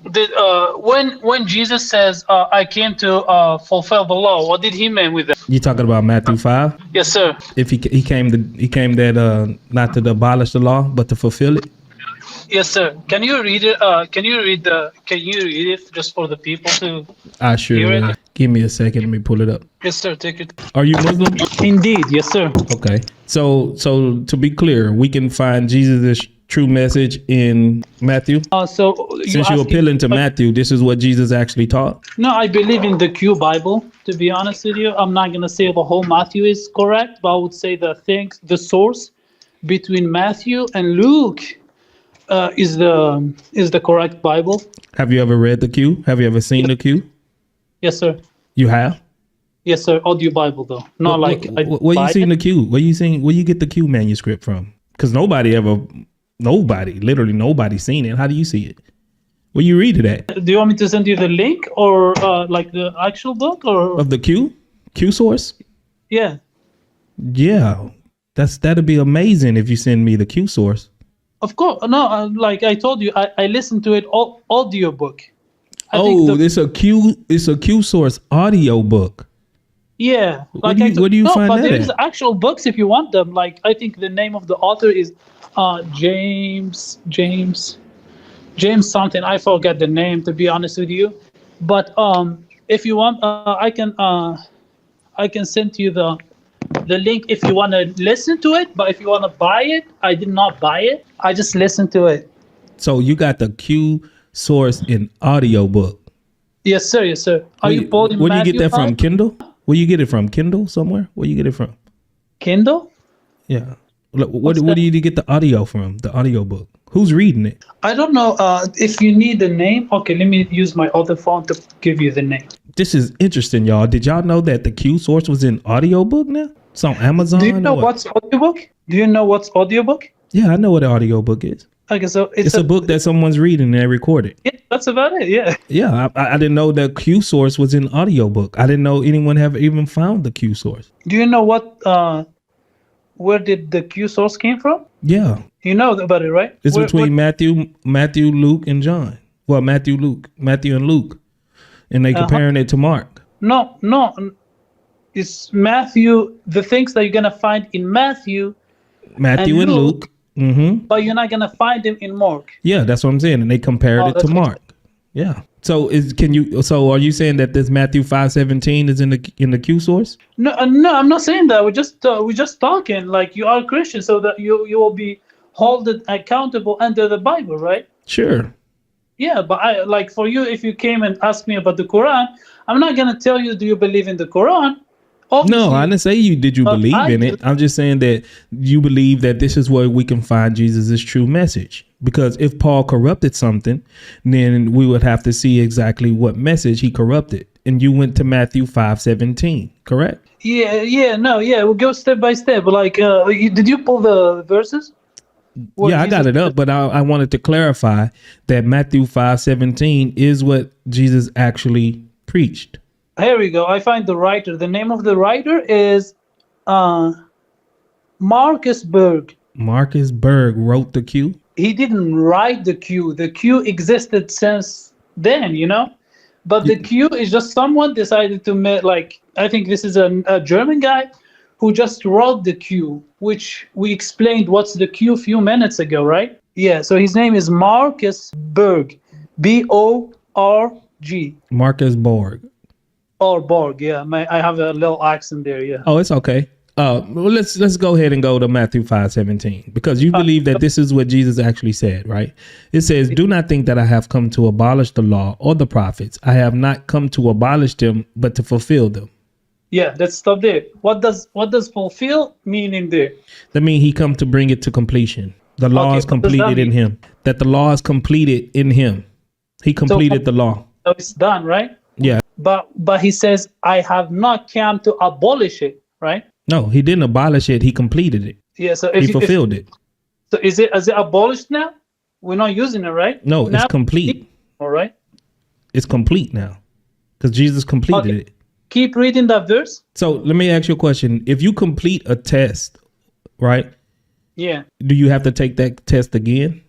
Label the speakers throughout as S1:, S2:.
S1: When Jesus says, "I came to fulfill the law," what did he mean with that?
S2: You talking about Matthew 5?
S1: Yes, sir.
S2: If he came that not to abolish the law but to fulfill it.
S1: Yes, sir. Can you read it? Can you read it just for the people to
S2: I sure
S1: hear
S2: will.
S1: it?
S2: Give me a second. Let me pull it up.
S1: Yes, sir. Take it.
S2: Are you Muslim?
S1: Indeed, yes, sir.
S2: Okay. So to be clear, we can find Jesus' true message in Matthew. Since you're appealing to Matthew, this is what Jesus actually taught.
S1: No, I believe in the Q Bible. To be honest with you, I'm not gonna say the whole Matthew is correct, but I would say the source between Matthew and Luke is the correct Bible.
S2: Have you ever read the Q? Have you ever seen the Q?
S1: Yes, sir.
S2: You have?
S1: Yes, sir. Audio Bible though, not
S2: where you seen the Q? Where you get the Q manuscript from? Because literally nobody seen it. How do you see it? Where you read it at?
S1: Do you want me to send you the link or like the actual book or
S2: of the Q source?
S1: Yeah.
S2: Yeah, that'd be amazing if you send me the Q source.
S1: Of course. No, like I told you, I listened to it audiobook.
S2: It's a Q source audio book.
S1: Yeah.
S2: Where do you find that?
S1: There's actual books if you want them. Like I think the name of the author is James something. I forget the name, to be honest with you. But if you want, I can send you the link if you want to listen to it. But if you want to buy it, I did not buy it. I just listened to it.
S2: So you got the Q source in audio book.
S1: Yes, sir. Yes, sir. Are you quoting
S2: Where do you get that
S1: 5?
S2: from? Kindle? Where you get it from? Kindle somewhere? Where you get it from?
S1: Kindle?
S2: Yeah. Where do you get the audio from? The audio book. Who's reading it?
S1: I don't know. If you need the name, okay, let me use my other phone to give you the name.
S2: This is interesting, y'all. Did y'all know that the Q source was in audiobook now? It's on Amazon.
S1: Do you know what's audiobook? Do you know what's audiobook?
S2: Yeah, I know what an audiobook is.
S1: Okay, so
S2: it's a book that someone's reading and they record it.
S1: Yeah, that's about it. Yeah.
S2: Yeah, I didn't know that Q source was in audiobook. I didn't know anyone have even found the Q source.
S1: Do you know where did the Q source came from?
S2: Yeah.
S1: You know about it, right?
S2: It's between Matthew, Luke, and John. Well, Matthew and Luke. And they comparing it to Mark.
S1: No. It's Matthew, the things that you're going to find in Matthew and Luke.
S2: Mm-hmm.
S1: But you're not going to find them in Mark.
S2: Yeah, that's what I'm saying. And they compared it to Mark. Yeah. So are you saying that this Matthew 5:17 is in the Q source?
S1: No, I'm not saying that. We're just talking like you are Christian, so that you will be held accountable under the Bible, right?
S2: Sure.
S1: Yeah, but I like for you, if you came and asked me about the Quran, I'm not gonna tell you, do you believe in the Quran? Obviously,
S2: no, I didn't say did you believe in it. I'm just saying that you believe that this is where we can find Jesus' true message. Because if Paul corrupted something, then we would have to see exactly what message he corrupted. And you went to Matthew 5:17, correct?
S1: We'll go step by step. Like, did you pull the verses?
S2: Yeah, I got it up, but I wanted to clarify that Matthew 5:17 is what Jesus actually preached.
S1: Here we go. I find the writer. The name of the writer is Marcus Berg.
S2: Marcus Berg wrote the Q?
S1: He didn't write the Q. The Q existed since then, But the Q is just someone decided to make, like, I think this is a German guy who just wrote the Q, which we explained what's the Q a few minutes ago, right? Yeah, so his name is Marcus Berg. B-O-R-G.
S2: Marcus Borg.
S1: Or Borg, yeah. I have a little accent there, yeah.
S2: Oh, it's okay. Well, let's go ahead and go to Matthew 5:17, because you believe that this is what Jesus actually said, right? It says, "Do not think that I have come to abolish the law or the prophets. I have not come to abolish them, but to fulfill them."
S1: Yeah, let's stop there. What does fulfill mean in there?
S2: That means he come to bring it to completion. The law is completed in him. That the law is completed in him. He completed the law.
S1: So it's done, right?
S2: Yeah.
S1: But he says, I have not come to abolish it, right?
S2: No, he didn't abolish it. He completed it.
S1: Yeah, so
S2: he fulfilled it.
S1: So is it abolished now? We're not using it, right?
S2: No, it's complete.
S1: All right.
S2: It's complete now because Jesus completed it.
S1: Keep reading that verse.
S2: So let me ask you a question. If you complete a test, right?
S1: Yeah.
S2: Do you have to take that test again?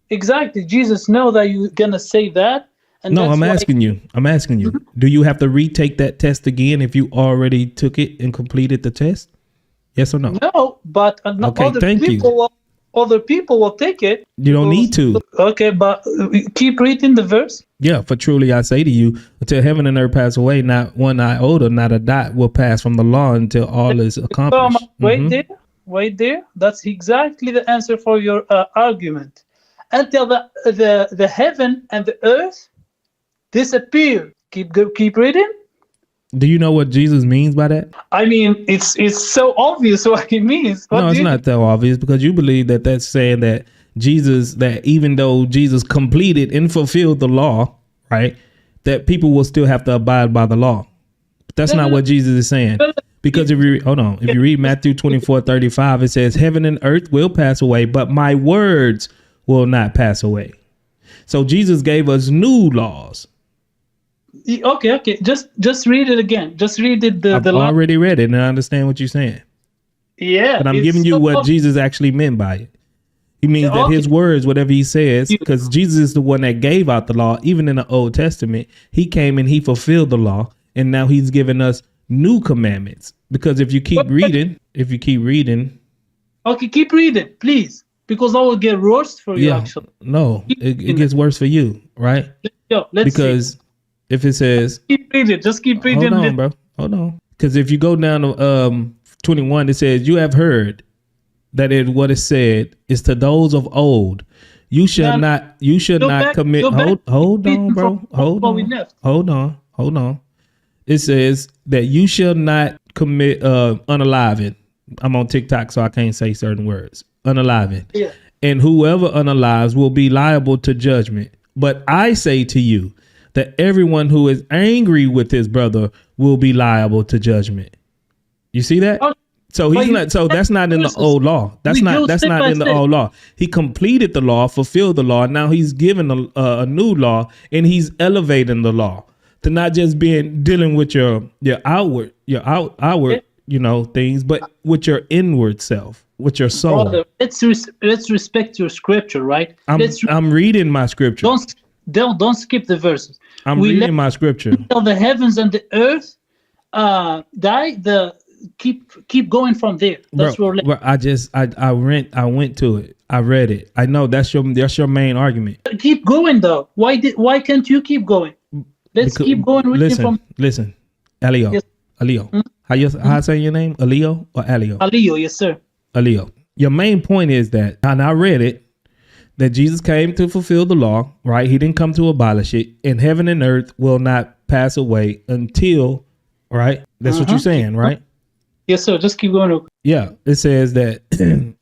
S1: Exactly. Jesus knows that you're going to say that. And
S2: No,
S1: that's
S2: I'm
S1: why-
S2: asking you. I'm asking you. Do you have to retake that test again if you already took it and completed the test? Yes or no?
S1: No, but
S2: Okay, thank you.
S1: other people will take it.
S2: You don't need to.
S1: Okay, but keep reading the verse.
S2: Yeah, for truly I say to you, until heaven and earth pass away, not one iota, not a dot will pass from the law until all is accomplished.
S1: Wait there. That's exactly the answer for your argument. Until the heaven and the earth disappear. Keep reading.
S2: Do you know what Jesus means by that?
S1: I mean, it's so obvious what he means.
S2: No, it's not that obvious, because you believe that that's saying that Jesus, that even though Jesus completed and fulfilled the law, right, that people will still have to abide by the law. But that's not what Jesus is saying. Because if you read Matthew 24:35, it says, heaven and earth will pass away, but my words will not pass away. So Jesus gave us new laws.
S1: Okay. Just read it again. Just read it.
S2: I've already read it and I understand what you're saying.
S1: Yeah.
S2: But I'm giving you what Jesus actually meant by it. He means that his words, whatever he says, because Jesus is the one that gave out the law, even in the Old Testament, he came and he fulfilled the law. And now he's given us new commandments. Because if you keep reading. Okay,
S1: keep reading, please. Because I will get worse for you, actually.
S2: No, it gets worse for you, right?
S1: Let's see.
S2: If it says,
S1: keep reading, just keep reading.
S2: Hold on, bro. Hold on. Because if you go down to 21, it says, you have heard that what is said is to those of old. You should not commit. Hold on, bro. Hold on. It says that you shall not commit unaliving. I'm on TikTok, so I can't say certain words. Unaliving.
S1: Yeah.
S2: And whoever unalives will be liable to judgment. But I say to you that everyone who is angry with his brother will be liable to judgment. You see that? So he's not. So that's not in the old law. That's not in the old law. He completed the law, fulfilled the law. Now he's given a new law, and he's elevating the law to not just dealing with your outward, things, but with your inward self, with your soul.
S1: Brother, let's respect your scripture, right?
S2: I'm reading my scripture.
S1: Don't skip the verses.
S2: I'm reading my scripture.
S1: Until the heavens and the earth die, keep going from there. That's where
S2: I went to it. I read it. I know that's your main argument.
S1: Keep going though. Why can't you keep going? Keep going.
S2: Listen, Elio.
S1: Yes.
S2: Elio. How I say your name? Elio or Elio?
S1: Elio, yes sir.
S2: Elio. Your main point is that, and I read it, that Jesus came to fulfill the law, right? He didn't come to abolish it, and heaven and earth will not pass away until, right? That's what you're saying, right?
S1: Yes, sir. Just keep going.
S2: Yeah, it says that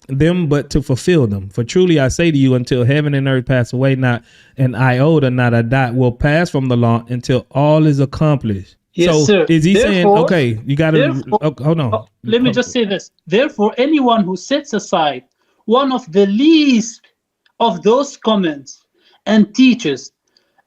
S2: them, but to fulfill them. For truly I say to you, until heaven and earth pass away, not an iota, not a dot will pass from the law until all is accomplished.
S1: Yes, sir.
S2: Is he saying, okay, you got to, hold on.
S1: Let me just say this. Therefore, anyone who sets aside one of the least of those comments and teaches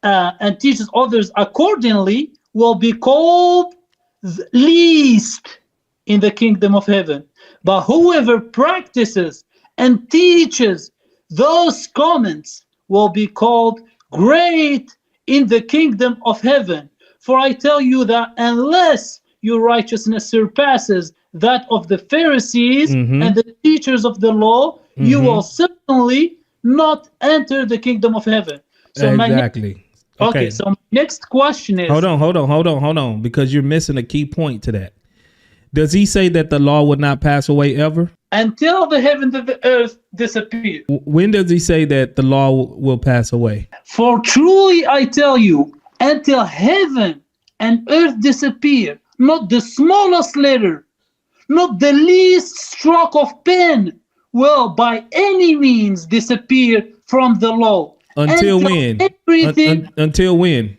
S1: others accordingly will be called the least in the kingdom of heaven. But whoever practices and teaches those comments will be called great in the kingdom of heaven. For I tell you that unless your righteousness surpasses that of the Pharisees and the teachers of the law, you will certainly not enter the kingdom of heaven. So
S2: exactly.
S1: Okay, so my next question is...
S2: Hold on, because you're missing a key point to that. Does he say that the law would not pass away ever?
S1: Until the heavens and the earth disappear.
S2: When does he say that the law will pass away?
S1: For truly I tell you, until heaven and earth disappear, not the smallest letter, not the least stroke of pen will by any means disappear from the law.
S2: Until when? Until when?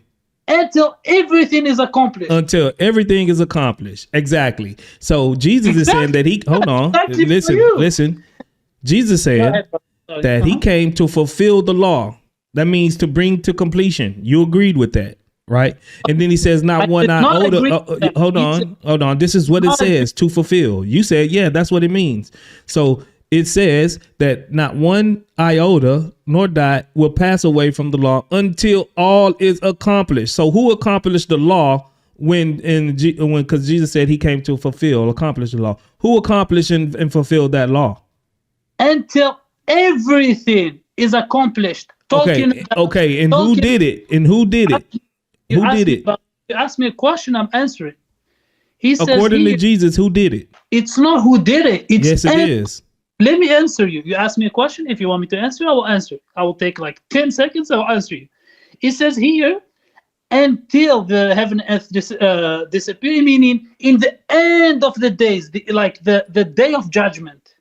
S1: Until everything is accomplished.
S2: Until everything is accomplished. Exactly. So Jesus is saying that he, hold on, listen. Jesus said that he came to fulfill the law. That means to bring to completion. You agreed with that, right? And then he says, not one iota. Hold on. This is what it says, to fulfill. You said, yeah, that's what it means. So it says that not one iota nor die will pass away from the law until all is accomplished. So who accomplished the law when because Jesus said he came to accomplish the law? Who accomplished and fulfilled that law?
S1: Until everything is accomplished.
S2: Okay. And who did it? Who did it? You
S1: asked me a question, I'm answering. He says,
S2: according to Jesus, who did it?
S1: It's not who did it.
S2: Yes, it is.
S1: Let me answer you. You ask me a question. If you want me to answer, I will answer. I will take like 10 seconds. I will answer you. It says here, until the heaven and earth disappear, meaning in the end of the days, the day of judgment.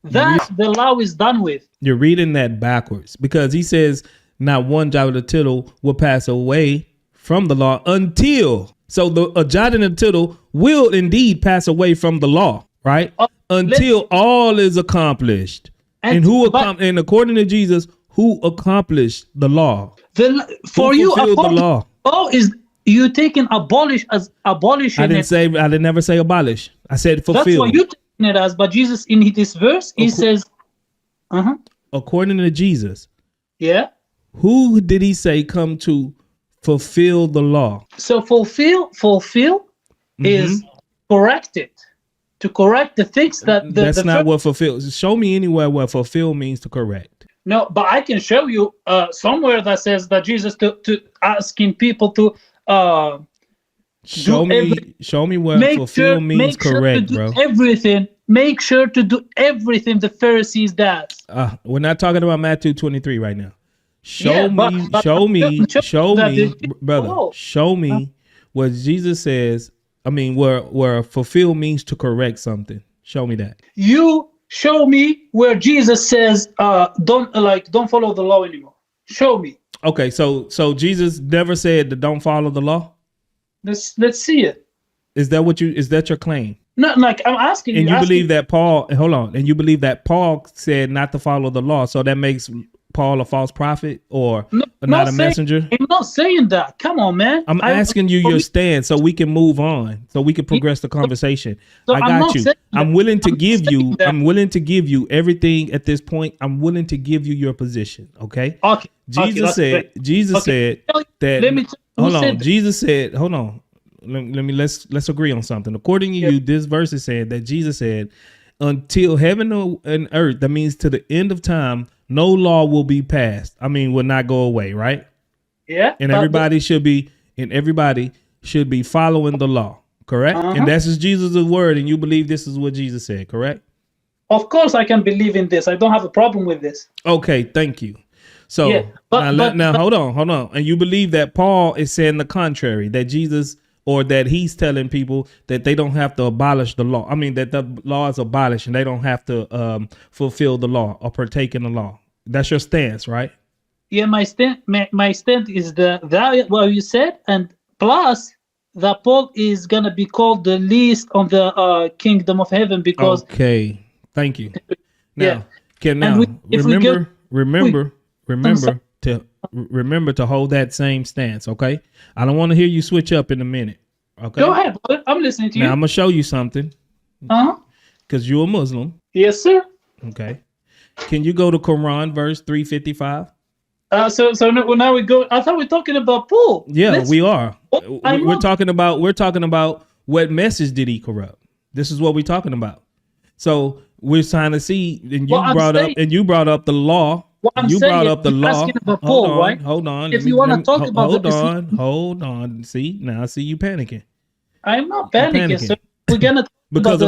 S1: That the law is done with.
S2: You're reading that backwards, because he says not one jot or tittle will pass away from the law until. So a jot and a tittle will indeed pass away from the law, right? Until all is accomplished. And according to Jesus, who accomplished the law?
S1: For you,
S2: the law.
S1: Oh, is you taking abolish as abolishing?
S2: I didn't never say abolish. I said fulfill.
S1: That's what you taking it as. But Jesus, in this verse, he says,
S2: according to Jesus,
S1: yeah,
S2: who did he say come to fulfill the law? So
S1: fulfill is correct it. To correct the things that
S2: that's not what fulfill. Show me anywhere where fulfill means to correct.
S1: No, but I can show you somewhere that says that Jesus to asking people to
S2: show me where fulfill means correct, bro.
S1: Everything. Make sure to do everything the Pharisees does.
S2: We're not talking about Matthew 23 right now. Show me, brother. Show me what Jesus says. I mean, where fulfill means to correct something. Show me that. You
S1: show me where Jesus says, don't follow the law anymore. Show me.
S2: Okay, so Jesus never said that don't follow the law.
S1: Let's see it.
S2: Is that your claim?
S1: No, like I'm asking you.
S2: And you believe that Paul? Hold on. And you believe that Paul said not to follow the law, so that makes Paul a false prophet or not a messenger?
S1: I'm not saying that. Come on, man.
S2: I'm asking you your stand so we can move on, so we can progress the conversation. So I got you. I'm willing to give you everything at this point. I'm willing to give you your position. Okay.
S1: Okay.
S2: Jesus said that. Hold on. Jesus said, hold on. Let's agree on something. According to you, this verse is saying that Jesus said, until heaven and earth, that means to the end of time, no law will be passed. I mean, will not go away, right?
S1: Yeah.
S2: And everybody should be following the law, correct? And that's just Jesus' word, and you believe this is what Jesus said, correct?
S1: Of course I can believe in this. I don't have a problem with this.
S2: Okay, thank you. So now hold on. And you believe that Paul is saying the contrary, that Jesus, or that he's telling people that they don't have to abolish the law. I mean, that the law is abolished and they don't have to fulfill the law or partake in the law. That's your stance, right?
S1: Yeah, my stand is what you said, and plus that Paul is gonna be called the least on the kingdom of heaven because.
S2: Okay, thank you. Now, remember to hold that same stance, okay? I don't want to hear you switch up in a minute. Okay.
S1: Go ahead, brother. I'm listening to you.
S2: Now I'm gonna show you something. Because you're a Muslim.
S1: Yes, sir.
S2: Okay. Can you go to Quran verse 355?
S1: So now we go. I thought we were talking about Paul.
S2: Yeah, we are. We're talking about what message did he corrupt? This is what we're talking about. So we're trying to see, and you brought up the law. You brought up the law. Hold on.
S1: If you want to talk about
S2: hold on. See, now I see you panicking.
S1: I'm not panicking, sir. We're gonna
S2: because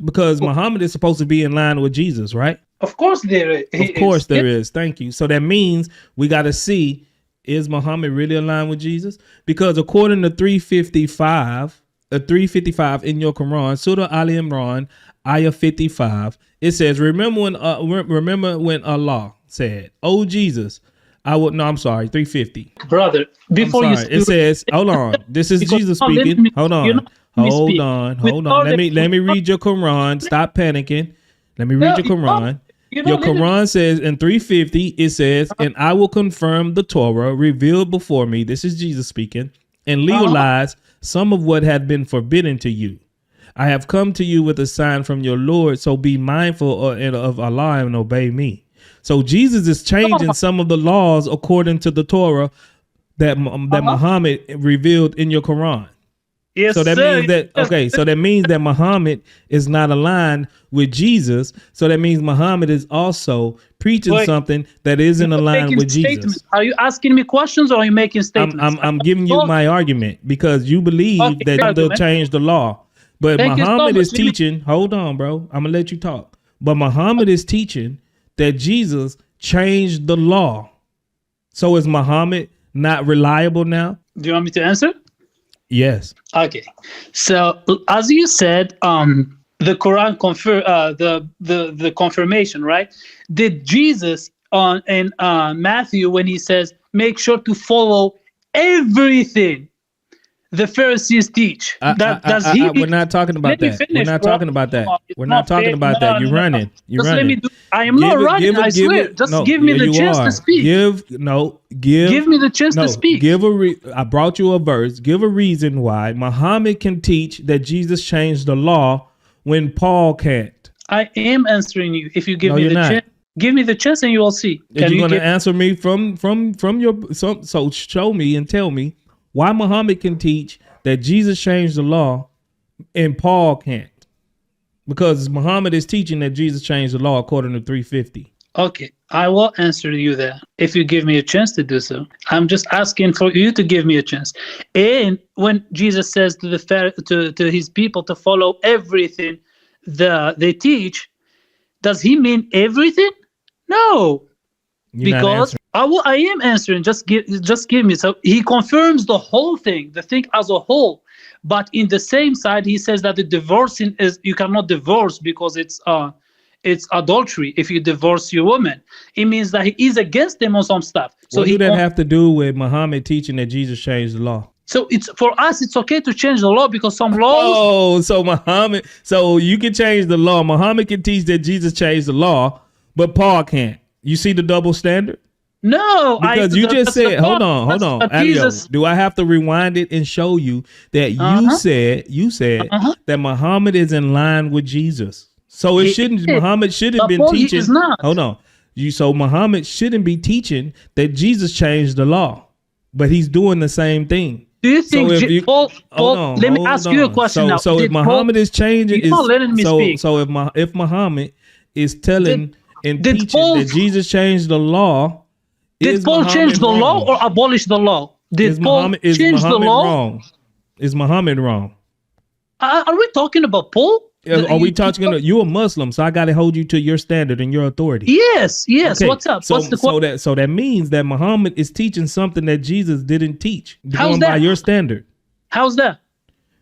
S2: because Muhammad is supposed to be in line with Jesus, right?
S1: Of course there is.
S2: Of course there is. Thank you. So that means we got to see, is Muhammad really aligned with Jesus? Because according to 355 in your Quran, Surah Al Imran, Ayah 55, it says, remember when Allah said, "Oh Jesus, I'm sorry, 350.
S1: Brother, before you
S2: it says, hold on. This is Jesus speaking. Hold on. Let me read your Quran. Stop panicking. Let me read your Quran. Your Quran says in 350, it says, and I will confirm the Torah revealed before me. This is Jesus speaking, and legalize some of what had been forbidden to you. I have come to you with a sign from your Lord, so be mindful of Allah and obey me. So Jesus is changing some of the laws according to the Torah that Muhammad revealed in your Quran.
S1: Yes,
S2: so that
S1: sir.
S2: means that okay. So that means that Muhammad is not aligned with Jesus. So that means Muhammad is also preaching something that isn't aligned with Jesus.
S1: Are you asking me questions or are you making statements?
S2: I'm giving you my argument because you believe that they'll change the law. But Muhammad is teaching. Hold on, bro. I'm gonna let you talk. But Muhammad is teaching that Jesus changed the law. So is Muhammad not reliable now?
S1: Do you want me to answer?
S2: Yes.
S1: Okay. So as you said, the Quran the confirmation, right? Did Jesus in Matthew, when he says, make sure to follow everything the Pharisees teach.
S2: We're not talking about that. We're not talking about that. We're not talking about that. You're running. You're running.
S1: I am not running. I swear. Just give me the chance to speak. Give me the chance to speak.
S2: I brought you a verse. Give a reason why Muhammad can teach that Jesus changed the law when Paul can't.
S1: I am answering you. If you give me the chance. Give me the chance and you will see.
S2: You're going to answer me from your so show me and tell me why Muhammad can teach that Jesus changed the law and Paul can't. Because Muhammad is teaching that Jesus changed the law according to 350.
S1: Okay, I will answer you that if you give me a chance to do so. I'm just asking for you to give me a chance. And when Jesus says to his people to follow everything they teach, does he mean everything? No. Because I am answering. Just give me. So he confirms the whole thing, the thing as a whole. But in the same side, he says that the divorcing is you cannot divorce because it's adultery. If you divorce your woman, it means that he is against them on some stuff. So
S2: what do that have to do with Muhammad teaching that Jesus changed the law?
S1: So it's for us, it's okay to change the law because some laws.
S2: Oh, so you can change the law. Muhammad can teach that Jesus changed the law, but Paul can't. You see the double standard?
S1: No,
S2: because you just said, hold on. Alio, do I have to rewind it and show you that you said that Muhammad is in line with Jesus? So Muhammad shouldn't be teaching. Hold on. So Muhammad shouldn't be teaching that Jesus changed the law, but he's doing the same thing.
S1: Do you think Paul, let me ask you a question now.
S2: So if Muhammad is changing,
S1: you're not letting me speak.
S2: So if Muhammad is telling and teaching that Jesus changed the law,
S1: did Paul change the law or abolish the law? Did Paul change the law?
S2: Is Muhammad wrong?
S1: Are we talking about Paul?
S2: Are we talking about you're a Muslim, so I got to hold you to your standard and your authority?
S1: Yes. Okay. What's up?
S2: So, so that means that Muhammad is teaching something that Jesus didn't teach.
S1: How's that?
S2: By your standard.
S1: How's that?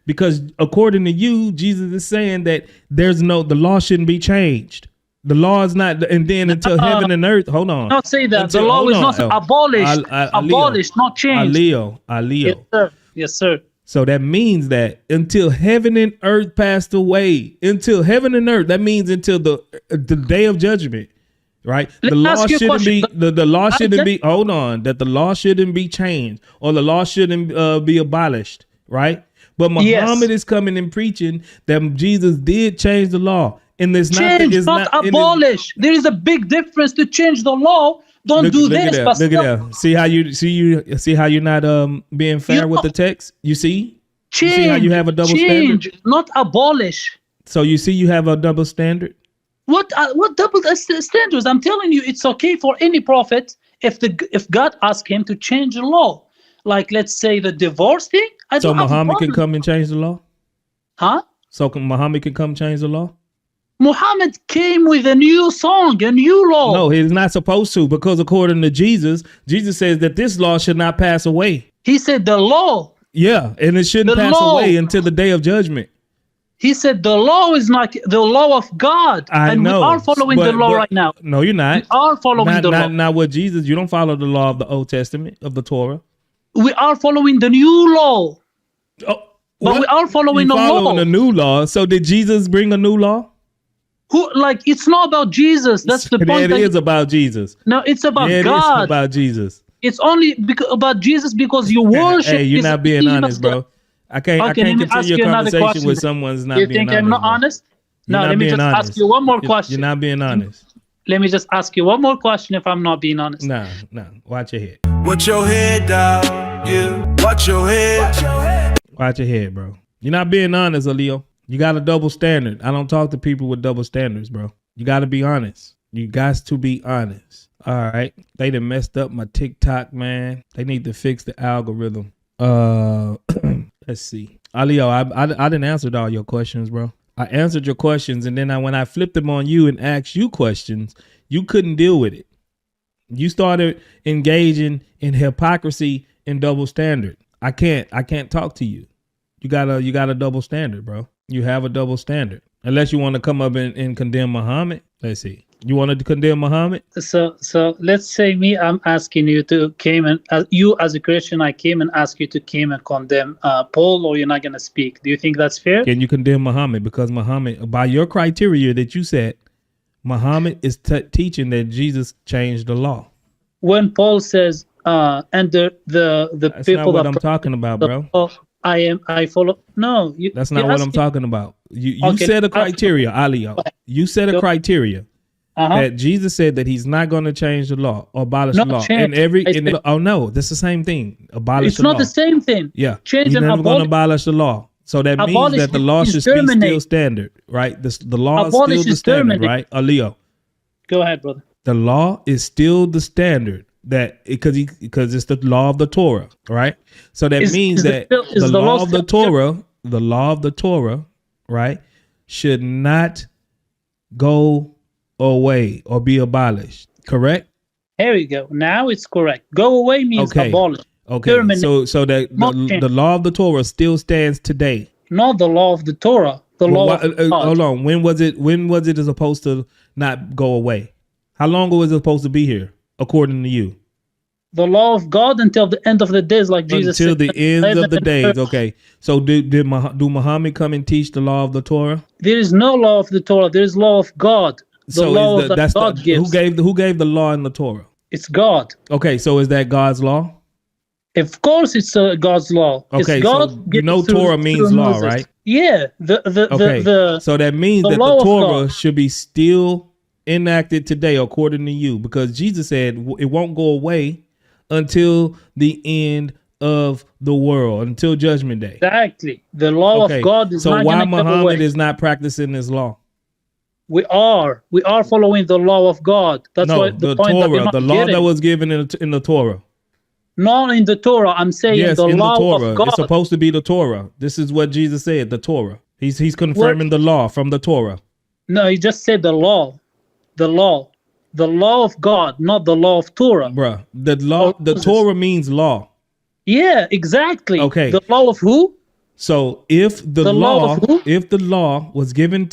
S2: Because according to you, Jesus is saying that the law shouldn't be changed. The law is not, and then until heaven and earth. Hold on.
S1: Not say that the law is not abolished. Abolished, not changed.
S2: Alio.
S1: Yes, sir.
S2: So that means that until heaven and earth passed away, until heaven and earth, that means until the day of judgment, right? The law shouldn't be the law shouldn't be. Hold on, that the law shouldn't be changed or the law shouldn't be abolished, not But Muhammad is coming and preaching that Jesus did change the law. And there's
S1: not abolish. There is a big difference to change the law. Don't do this.
S2: Look at that. See how you're not being fair with the text. You see?
S1: Change.
S2: You see how you have a double standard?
S1: Not abolish.
S2: So you see you have a double standard?
S1: What double standards? I'm telling you, it's okay for any prophet if God asks him to change the law. Like let's say the divorce thing.
S2: So Muhammad can come and change the law?
S1: Huh?
S2: So Muhammad can come change the law?
S1: Muhammad came with a new song, a new law.
S2: No, he's not supposed to, because according to Jesus says that this law should not pass away.
S1: He said the law.
S2: Yeah, and it shouldn't pass away until the day of judgment.
S1: He said the law is not the law of God.
S2: I know.
S1: We are following the law right now.
S2: No, you're not.
S1: We are following the law.
S2: Not with Jesus. You don't follow the law of the Old Testament, of the Torah.
S1: We are following the new law.
S2: Oh,
S1: but we are following the law.
S2: Following the new law. So did Jesus bring a new law?
S1: It's not about Jesus. That's the point.
S2: It is about Jesus.
S1: No, it's about God.
S2: It is about Jesus.
S1: It's only about Jesus because you worship.
S2: Hey, you're not being honest, bro. I can't continue a conversation with someone's not being honest.
S1: You think I'm not honest? No, let me just ask you one more question.
S2: You're not being honest.
S1: Let me just ask you one more question if I'm not being honest.
S2: Nah. Watch your head.
S3: Watch your head, dog. Yeah. Watch your head.
S2: Watch your head, bro. You're not being honest, Leo. You got a double standard. I don't talk to people with double standards, bro. You got to be honest. You got to be honest. All right. They done messed up my TikTok, man. They need to fix the algorithm. Let's see. Leo, I didn't answer all your questions, bro. I answered your questions, and then when I flipped them on you and asked you questions, you couldn't deal with it. You started engaging in hypocrisy and double standard. I can't talk to you. You got a double standard, bro. You have a double standard. Unless you want to come up and condemn Muhammad. Let's see. You wanted to condemn Muhammad?
S1: So let's say I'm asking you to came and you as a Christian, I came and asked you to came and condemn Paul, or you're not going to speak. Do you think that's fair?
S2: Can you condemn Muhammad? Because Muhammad, by your criteria that you said, Muhammad is teaching that Jesus changed the law.
S1: When Paul says, and the
S2: that's
S1: people
S2: not what
S1: that
S2: I'm talking about, bro.
S1: I follow. No,
S2: that's not what I'm talking about. You okay, said a criteria, Alio. You said a criteria that Jesus said that he's not going to change the law or abolish the law. Oh no, that's the same thing. Abolish the law.
S1: It's not the same thing.
S2: Yeah,
S1: change
S2: he's
S1: and
S2: never going to abolish the law. So that means that the law should be still standard, right? The law is still the standard, right? Alio.
S1: Go ahead, brother.
S2: The law is still the standard. That because it's the law of the Torah, right? So that means that the law of the Torah, right, should not go away or be abolished. Correct?
S1: Here we go. Now it's correct. Go away means abolish.
S2: Okay. So that the law of the Torah still stands today.
S1: Not the law of the Torah. The law.
S2: Hold on. When was it supposed to not go away? How long was it supposed to be here? According to you,
S1: the law of God until the end of the days, like Jesus said.
S2: Until the end of the days. Okay. So do Muhammad come and teach the law of the Torah?
S1: There is no law of the Torah. There is law of God. The law that God gives.
S2: Who gave the law in the Torah?
S1: It's God.
S2: Okay. So is that God's law?
S1: Of course, it's God's law.
S2: Okay.
S1: It's God,
S2: so you know Torah means law, right?
S1: Yeah.
S2: So that means that the Torah should be still enacted today according to you, because Jesus said it won't go away until the end of the world, until judgment day.
S1: Exactly. The law of God is not going to go away. So why
S2: Muhammad is not practicing this law?
S1: We are following the law of God. That's why the point
S2: Torah, the law that was given in the Torah.
S1: Not in the Torah. I'm saying
S2: yes,
S1: the
S2: in
S1: law
S2: the Torah.
S1: of God.
S2: It's supposed to be the Torah. This is what Jesus said, the Torah. He's confirming the law from the Torah.
S1: No, he just said the law. The law of God, not the law of Torah.
S2: Bruh, the Torah means law.
S1: Yeah, exactly.
S2: Okay.
S1: The law of who?
S2: So if the law was given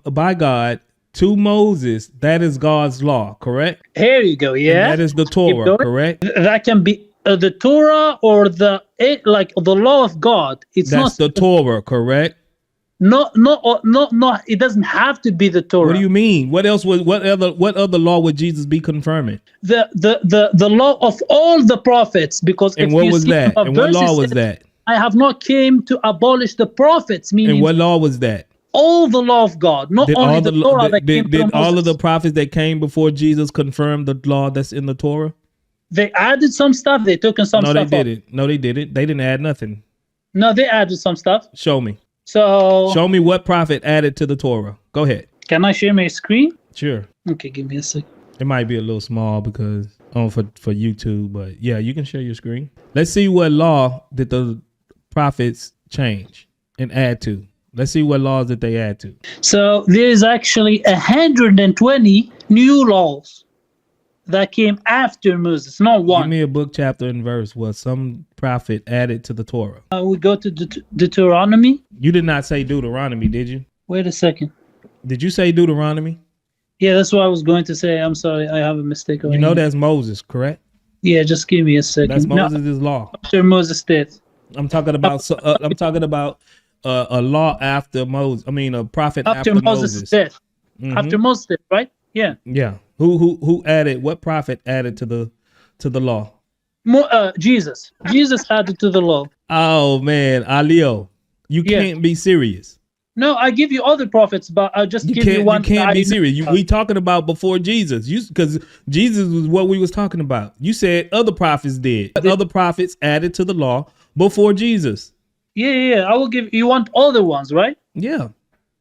S2: by God to Moses, that is God's law, correct?
S1: Here you go. Yeah.
S2: And that is the Torah, correct?
S1: That can be the Torah or the law of God.
S2: That's the Torah, correct?
S1: No. It doesn't have to be the Torah.
S2: What do you mean? What else what other law would Jesus be confirming?
S1: The law of all the prophets, because
S2: and what was that? And what law was that?
S1: I have not came to abolish the prophets. Meaning,
S2: and what law was that?
S1: All the law of God, not only the Torah that came from Moses.
S2: Did all of the prophets that came before Jesus confirm the law that's in the Torah?
S1: They added some stuff. They took some stuff.
S2: No, they didn't. No, they didn't. They didn't add nothing.
S1: No, they added some stuff.
S2: Show me.
S1: So
S2: show me what prophet added to the Torah. Go ahead.
S1: Can I share my screen?
S2: Sure.
S1: Okay, give me a sec.
S2: It might be a little small because for YouTube, but yeah, you can share your screen. Let's see what law did the prophets change and add to. Let's see what laws did they add to.
S1: So there is actually 120 new laws that came after Moses, not one.
S2: Give me a book, chapter, and verse where some prophet added to the Torah.
S1: We go to Deuteronomy.
S2: You did not say Deuteronomy, did you?
S1: Wait a second.
S2: Did you say Deuteronomy?
S1: Yeah, that's what I was going to say. I'm sorry, I have a mistake.
S2: You know that's Moses, correct?
S1: Yeah, just give me a second.
S2: That's Moses' law.
S1: After Moses did.
S2: I'm talking about. A law after Moses. I mean, a prophet after Moses.
S1: Death. Mm-hmm. After Moses' death, right? Yeah.
S2: Yeah. Who added? What prophet added to the law?
S1: Jesus. Jesus added to the law.
S2: Oh man, Alio, you can't be serious.
S1: No, I give you other prophets, but I'll just give you one.
S2: You can't be serious. We talking about before Jesus. Because Jesus was what we was talking about. You said other prophets did. Other prophets added to the law before Jesus.
S1: Yeah. I will give you want other ones, right?
S2: Yeah.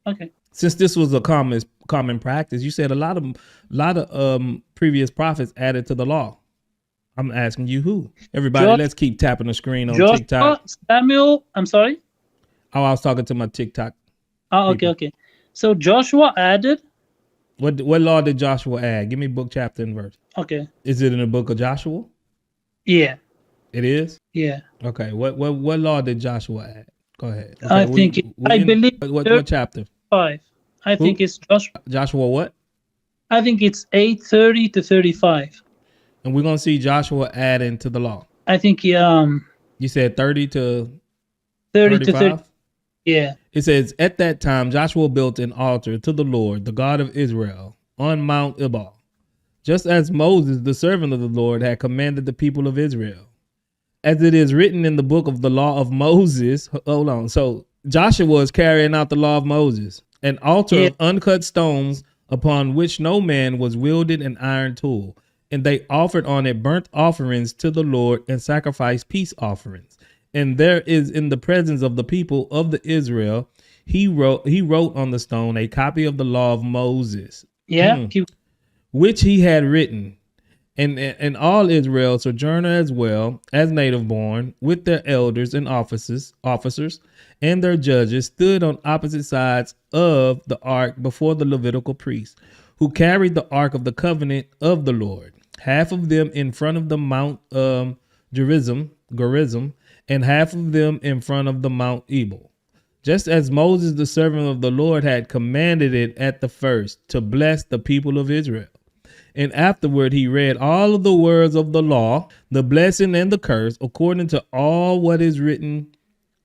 S1: Okay.
S2: Since this was a common practice, you said a lot of previous prophets added to the law. I'm asking you who. Everybody, let's keep tapping the screen on TikTok.
S1: Samuel, I'm sorry.
S2: Oh, I was talking to my TikTok.
S1: Oh, okay. So Joshua added.
S2: What law did Joshua add? Give me book, chapter, and verse.
S1: Okay.
S2: Is it in the book of Joshua?
S1: Yeah.
S2: It is?
S1: Yeah.
S2: Okay. What law did Joshua add? Go ahead. Okay,
S1: I believe
S2: what chapter?
S1: 5. I think it's Joshua.
S2: Joshua what?
S1: I think it's 8:30 to 35.
S2: And we're gonna see Joshua adding to the law.
S1: I think
S2: you said 30 to
S1: 30
S2: 35?
S1: to 30. Yeah.
S2: It says, at that time, Joshua built an altar to the Lord, the God of Israel, on Mount Ebal, just as Moses, the servant of the Lord, had commanded the people of Israel. As it is written in the book of the law of Moses. Hold on. So Joshua is carrying out the law of Moses, an altar of uncut stones upon which no man was wielded an iron tool. And they offered on it burnt offerings to the Lord and sacrificed peace offerings. And there is in the presence of the people of the Israel, he wrote on the stone a copy of the law of Moses.
S1: Yeah.
S2: Which he had written. And all Israel, sojourner as well as native born, with their elders and officers and their judges, stood on opposite sides of the ark before the Levitical priests, who carried the ark of the covenant of the Lord, half of them in front of the Mount Gerizim, and half of them in front of the Mount Ebal, just as Moses, the servant of the Lord, had commanded it at the first, to bless the people of Israel. And afterward he read all of the words of the law, the blessing and the curse, according to all what is written,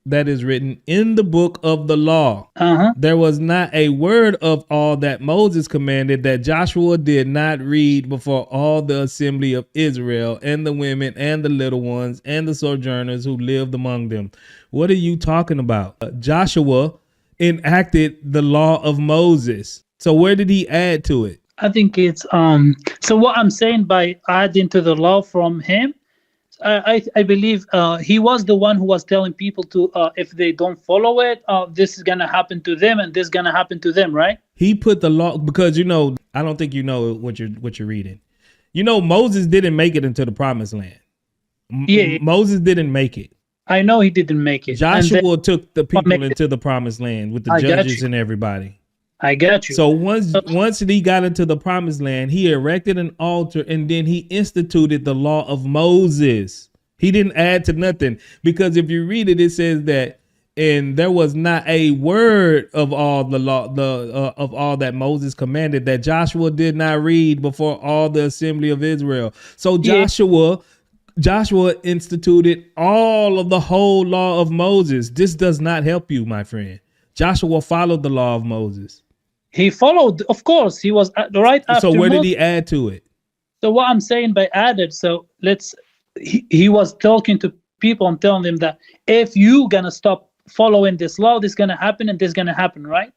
S2: that is written in the book of the law. There was not a word of all that Moses commanded that Joshua did not read before all the assembly of Israel, and the women and the little ones and the sojourners who lived among them. What are you talking about? Joshua enacted the law of Moses. So where did he add to it?
S1: I think it's so what I'm saying by adding to the law from him, I believe he was the one who was telling people to if they don't follow it, this is gonna happen to them and this is gonna happen to them, right?
S2: He put the law because I don't think you know what you're reading. Moses didn't make it into the promised land. Moses didn't make it.
S1: I know he didn't make it.
S2: Joshua took the people into the promised land with the judges and everybody.
S1: I got you.
S2: So once he got into the promised land, he erected an altar and then he instituted the law of Moses. He didn't add to nothing, because if you read it, it says that, and there was not a word of all the law, of all that Moses commanded that Joshua did not read before all the assembly of Israel. So Joshua instituted all of the whole law of Moses. This does not help you, my friend. Joshua followed the law of Moses.
S1: He followed, of course. He was right after.
S2: So where did he add to it?
S1: So what I'm saying by added, so he was talking to people and telling them that if you gonna stop following this law, this is gonna happen and this is gonna happen, right?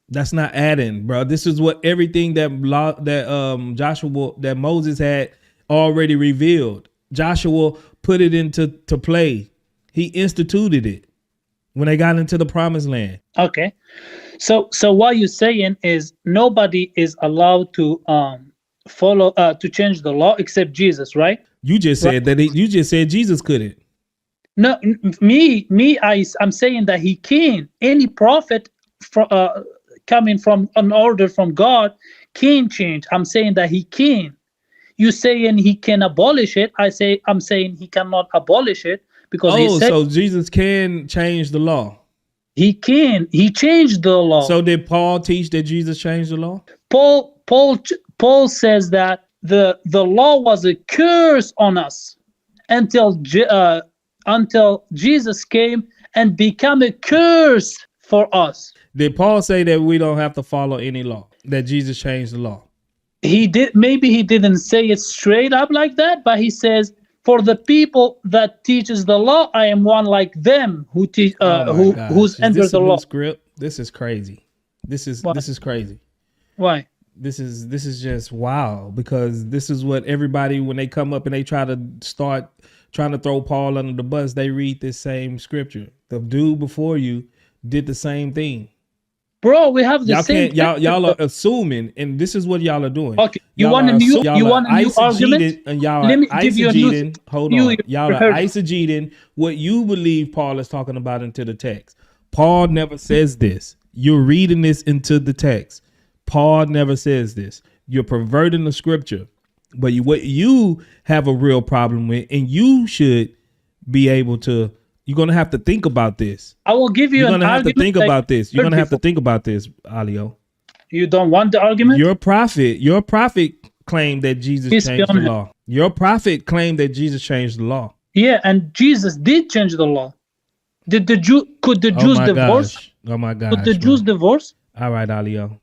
S2: That's not adding, bro. This is what everything that Moses had already revealed. Joshua put it into play. He instituted it when they got into the promised land.
S1: Okay. So what you're saying is nobody is allowed to follow to change the law except Jesus, right?
S2: You just said that. You just said Jesus couldn't.
S1: No, I'm saying that he can. Any prophet coming from an order from God can change. I'm saying that he can. You saying he can abolish it? I'm saying he cannot abolish it, because he said,
S2: so Jesus can change the law.
S1: He can. He changed the law.
S2: So did Paul teach that Jesus changed the law?
S1: Paul says that the law was a curse on us until Jesus came and became a curse for us.
S2: Did Paul say that we don't have to follow any law, that Jesus changed the law?
S1: He did. Maybe he didn't say it straight up like that, but he says, for the people that teaches the law, I am one like them who teach, who's under the law.
S2: Script? This is crazy. This is crazy.
S1: Why?
S2: This is just wow, because this is what everybody, when they come up and they try to start trying to throw Paul under the bus, they read this same scripture. The dude before you did the same thing.
S1: Bro, we have the same.
S2: Y'all are assuming, and this is what y'all are doing.
S1: Okay, you want a new argument?
S2: And y'all
S1: Let
S2: are
S1: me give you a new.
S2: eisegeting. Hold on, y'all are eisegeting what you believe Paul is talking about into the text. Paul never says this. You're reading this into the text. Paul never says this. You're perverting the scripture. But what you have a real problem with, and you should be able to. You're going to have to think about this.
S1: I will give you an argument.
S2: You're going to have to think about this. You're going to have to think about this, Alio.
S1: You don't want the argument?
S2: Your prophet claimed that Jesus changed the law. Your prophet claimed that Jesus changed the law.
S1: Yeah, and Jesus did change the law. Could the Jews divorce?
S2: Oh my gosh.
S1: Could the Jews divorce?
S2: All right, Alio.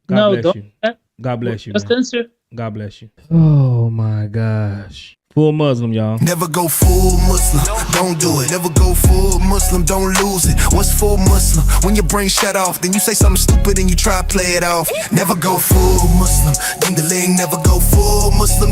S2: God bless you. God bless you.
S1: Just answer.
S2: God bless you. Oh my gosh. Full Muslim, y'all.
S3: Never go full Muslim, don't do it. Never go full Muslim, don't lose it. What's full Muslim? When your brain shut off, then you say something stupid and you try to play it off. Never go full Muslim, ding-a-ling, never go full Muslim.